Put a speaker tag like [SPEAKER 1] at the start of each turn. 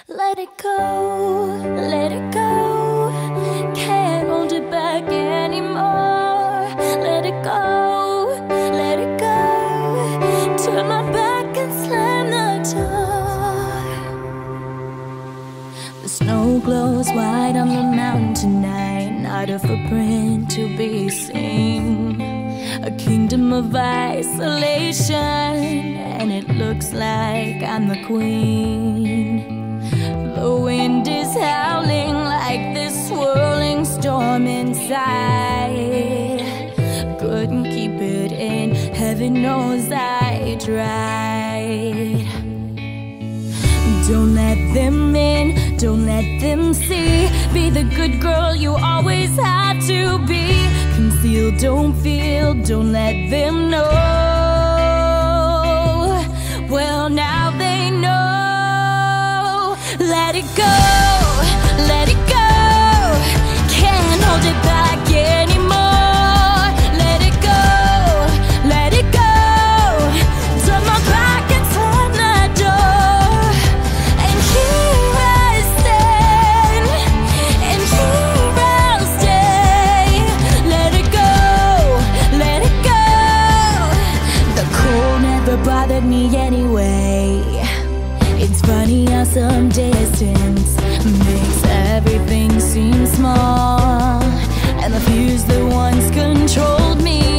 [SPEAKER 1] Let it go, let it go. Can't hold it back anymore. Let it go, let it go. Turn my back and slam the door. The snow glows white on the mountain tonight. Not a footprint to be seen. A kingdom of isolation, and it looks like I'm the queen. The wind is howling like this swirling storm inside. Couldn't keep it in, heaven knows I tried. Don't let them in, don't let them see. Be the good girl you always had to be. Conceal, don't feel, don't let them know. Well, now they know. Let it go, let it go. Can't hold it back anymore. Let it go, let it go. Turn my back and slam the door. And here I stand, and here I'll stay. Let it go, let it go. The cold never bothered me anyway. It's funny how some distance makes everything seem small, and the fears that once controlled me